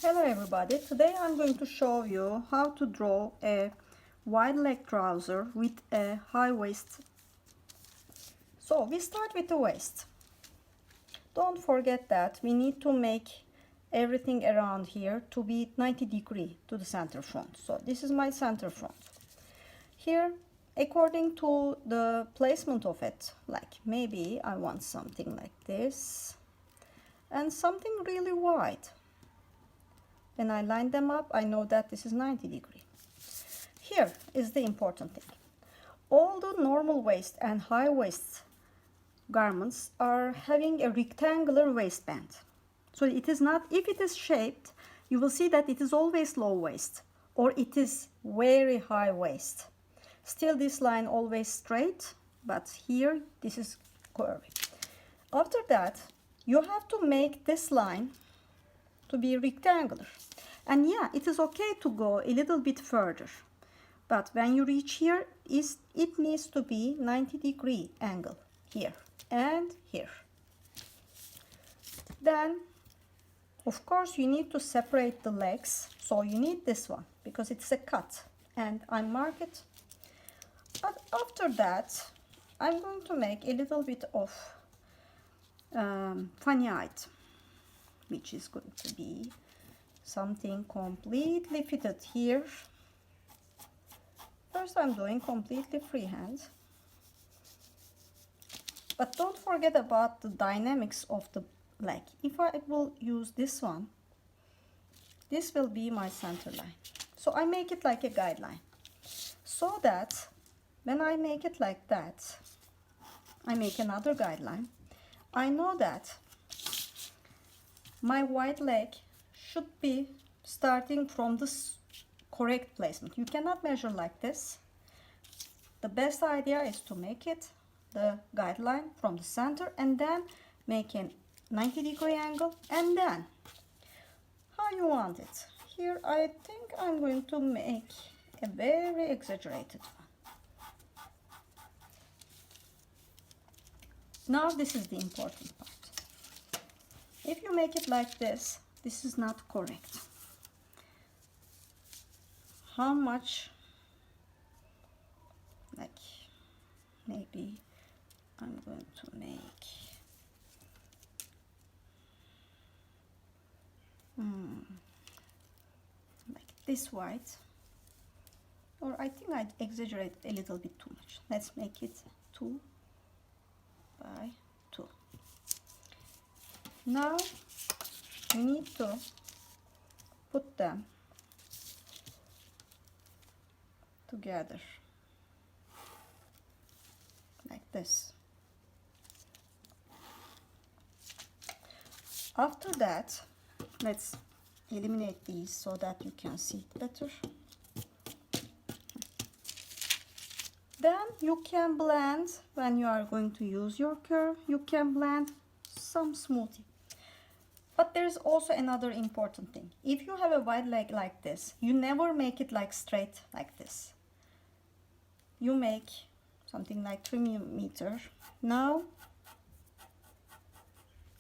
Hello everybody, today I'm going to show you how to draw a wide leg trouser with a high waist. So we start with the waist. Don't forget that we need to make everything around here to be 90 degree to the center front. So this is my center front. Here, according to the placement of it, like maybe I want something like this and something really wide. When I line them up, I know that this is 90 degree. Here is the important thing. All the normal waist and high waist garments are having a rectangular waistband. So it is not, if it is shaped, you will see that it is always low waist or it is very high waist. Still this line always straight, but here this is curvy. After that, you have to make this line to be rectangular. And yeah, it is okay to go a little bit further. But when you reach here, it needs to be 90 degree angle here and here. Then, of course, you need to separate the legs. So you need this one because it's a cut. And I mark it. But after that, I'm going to make a little bit of funny item, which is going to be something completely fitted here. First I'm doing completely freehand. But don't forget about the dynamics of the leg. If I will use this one, this will be my center line. So I make it like a guideline. So that when I make it like that, I make another guideline. I know that my wide leg should be starting from the correct placement. You cannot measure like this. The best idea is to make it the guideline from the center and then make a 90 degree angle and then how you want it. Here I think I'm going to make a very exaggerated one. Now this is the important part. If you make it like this, this is not correct. How much, like maybe I'm going to make like this wide, or I think I exaggerate a little bit too much. Let's make it 2 by 2. Now you need to put them together like this. After that, let's eliminate these so that you can see it better. Then you can blend, when you are going to use your curve, you can blend some smoothie. But there's also another important thing. If you have a wide leg like this, you never make it like straight like this. You make something like 3 millimeter. Now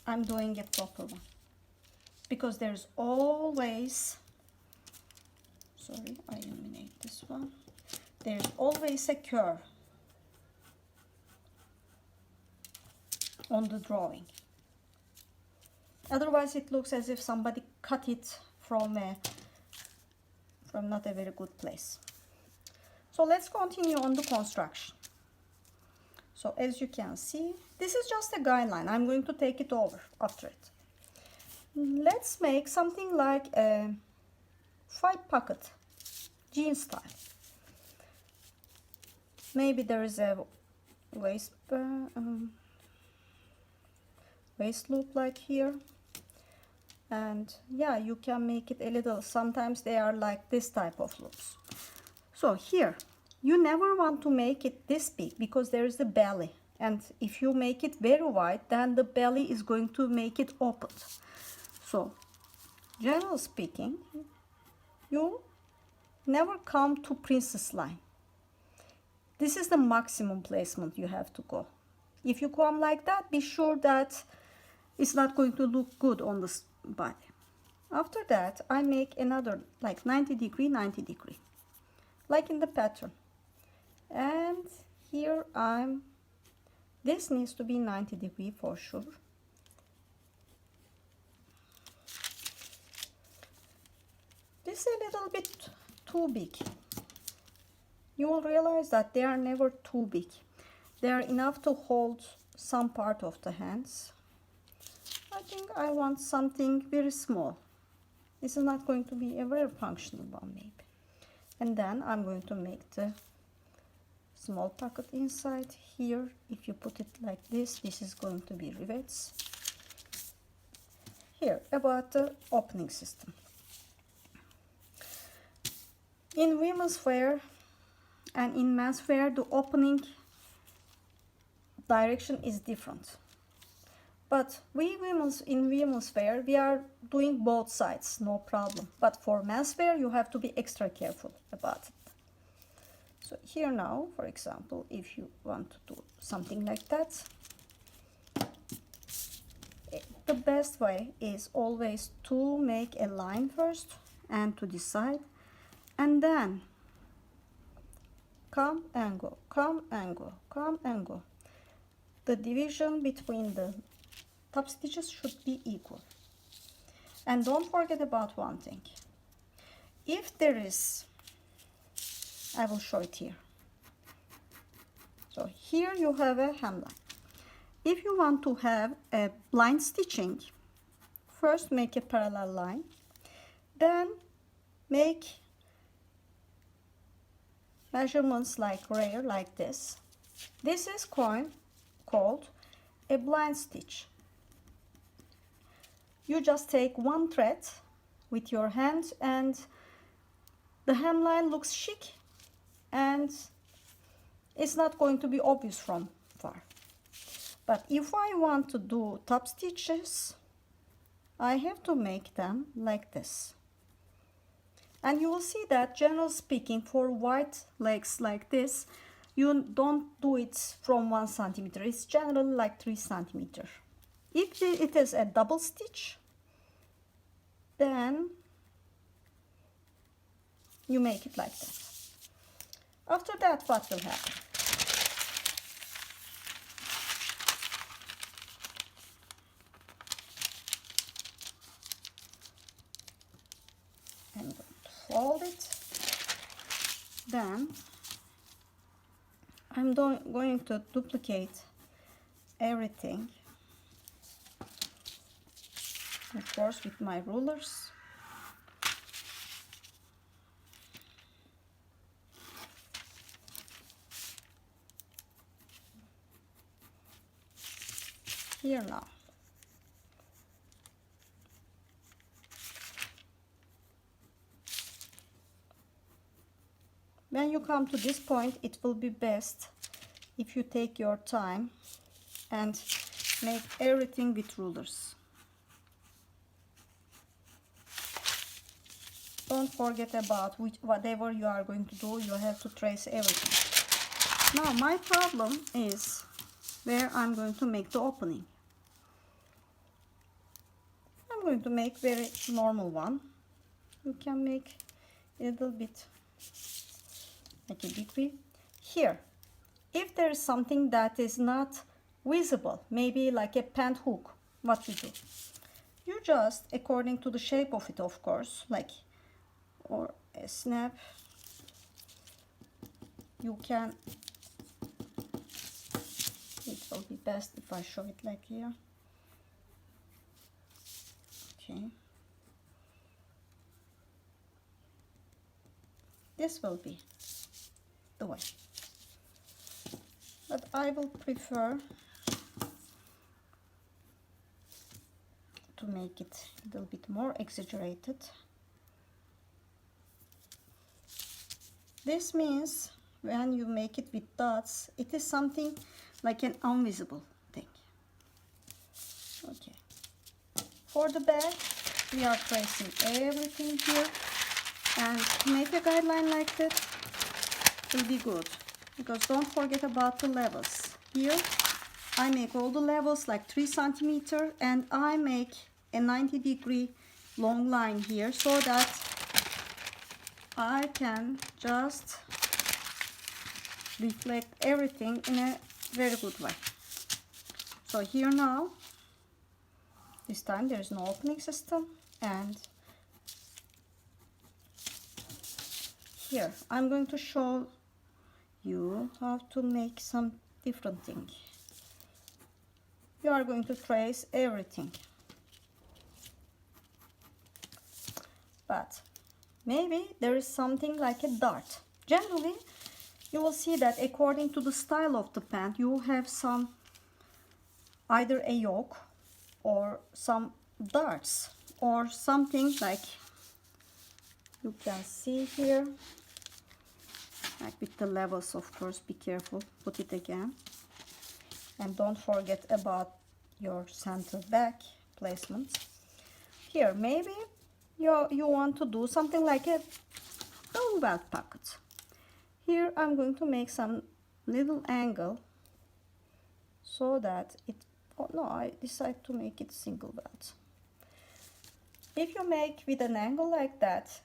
I'm doing a proper one because there's always, sorry, I eliminate this one. There's always a curve on the drawing. Otherwise it looks as if somebody cut it from not a very good place. So let's continue on the construction. So as you can see, this is just a guideline. I'm going to take it over after it. Let's make something like a 5-pocket jean style. Maybe there is a waist loop like here. And yeah, you can make it a little, sometimes they are like this type of loops. So here, you never want to make it this big because there is the belly. And if you make it very wide, then the belly is going to make it open. So, generally speaking, you never come to princess line. This is the maximum placement you have to go. If you come like that, be sure that it's not going to look good on the body. After that, I make another like 90 degree, 90 degree, like in the pattern. And here this needs to be 90 degree for sure. This is a little bit too big. You will realize that they are never too big. They are enough to hold some part of the hands. I think I want something very small. This is not going to be a very functional one maybe. And then I'm going to make the small pocket inside here. If you put it like this is going to be rivets. Here, about the opening system. In women's wear and in men's wear, the opening direction is different. But in women's wear, we are doing both sides, no problem. But for men's wear, you have to be extra careful about it. So here now, for example, if you want to do something like that, the best way is always to make a line first and to decide, and then come and go, come and go, come and go. The division between the top stitches should be equal. And don't forget about one thing. If there is, I will show it here. So here you have a hemline. If you want to have a blind stitching, first make a parallel line, then make measurements like rare, like this. This is called a blind stitch. You just take one thread with your hand and the hemline looks chic and it's not going to be obvious from far. But if I want to do top stitches, I have to make them like this. And you will see that, generally speaking, for white legs like this, you don't do it from 1 centimeter. It's generally like 3 centimeter. If it is a double stitch, then you make it like that. After that, what will happen? I'm going to fold it. Then I'm going to duplicate everything, of course, with my rulers. Here now. When you come to this point, it will be best if you take your time and make everything with rulers. Don't forget about whatever you are going to do, you have to trace everything. Now my problem is where I'm going to make the opening. I'm going to make very normal one. You can make a little bit like a degree. Here, if there is something that is not visible, maybe like a pant hook, what you do? You just, according to the shape of it, of course, like, or a snap, you can, it will be best if I show it like here. Okay. This will be the way. But I will prefer to make it a little bit more exaggerated. This means when you make it with dots, it is something like an invisible thing. Okay. For the back, we are tracing everything here, and to make a guideline like that will be good, because don't forget about the levels. Here I make all the levels like 3 centimeter, and I make a 90 degree long line here so that I can just reflect everything in a very good way. So here now, this time there is no opening system, and here I'm going to show you how to make some different thing. You are going to trace everything, but maybe there is something like a dart. Generally, you will see that according to the style of the pant, you will have some, either a yoke or some darts or something like you can see here, like with the levels. Of course, be careful, put it again, and don't forget about your center back placement. Here maybe you want to do something like a long belt pocket. Here I'm going to make some little angle so that it, oh no, I decide to make it single belt. If you make with an angle like that,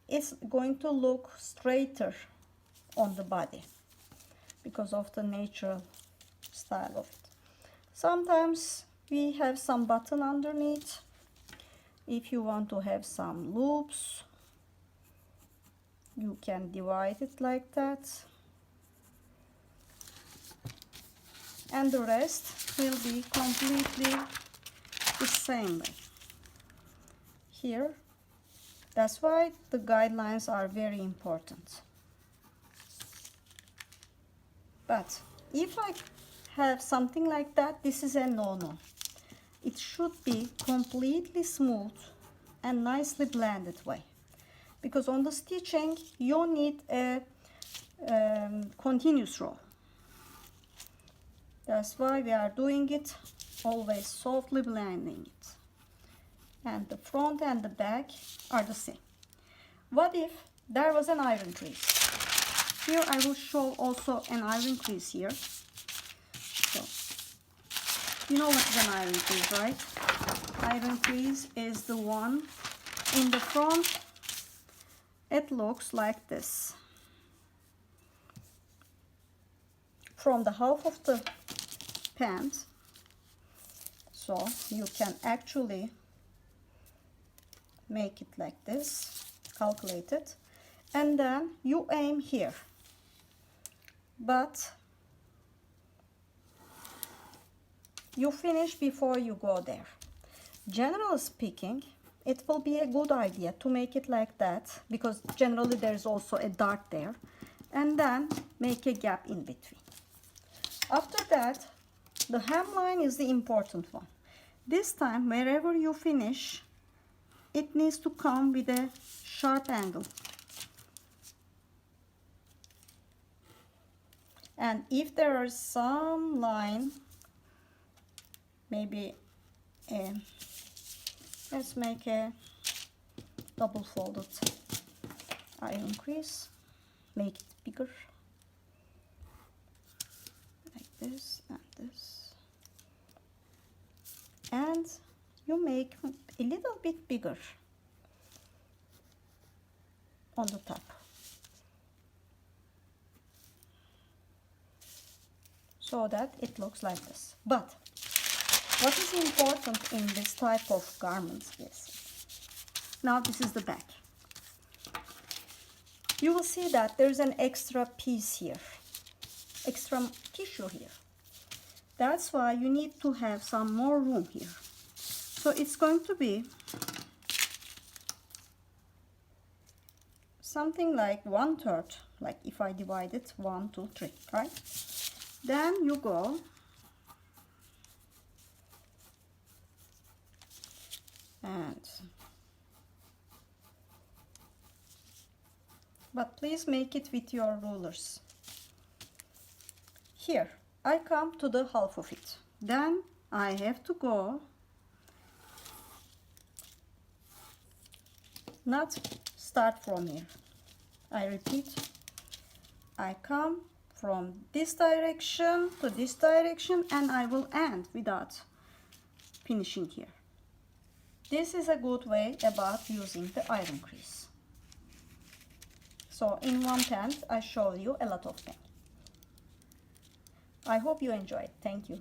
it's going to look straighter on the body because of the natural style of it. Sometimes we have some button underneath. If you want to have some loops, you can divide it like that, and the rest will be completely the same way. Here, that's why the guidelines are very important. But if I have something like that, this is a no-no. It should be completely smooth and nicely blended way, because on the stitching you need a continuous row. That's why we are doing it always softly blending it, and the front and the back are the same. What if there was an iron crease? Here I will show also an iron crease here. So you know what is an iron crease, right? Iron crease is the one in the front. It looks like this. From the half of the pant, so you can actually make it like this, calculate it, and then you aim here, but you finish before you go there. Generally speaking, it will be a good idea to make it like that, because generally there is also a dart there, and then make a gap in between. After that, the hemline is the important one. This time, wherever you finish, it needs to come with a sharp angle. And if there is some line, maybe let's make a double folded iron crease, make it bigger, like this and this, and you make a little bit bigger on the top, so that it looks like this. But what is important in this type of garments is, now this is the back. You will see that there's an extra piece here, extra tissue here. That's why you need to have some more room here. So it's going to be something like 1/3, like if I divide it 1, 2, 3, right? Then you go and, but please make it with your rulers. Here I come to the half of it, then I have to go, not start from here. I repeat, I come from this direction to this direction, and I will end without finishing here. This is a good way about using the iron crease. So in one pant I showed you a lot of things. I hope you enjoyed. Thank you.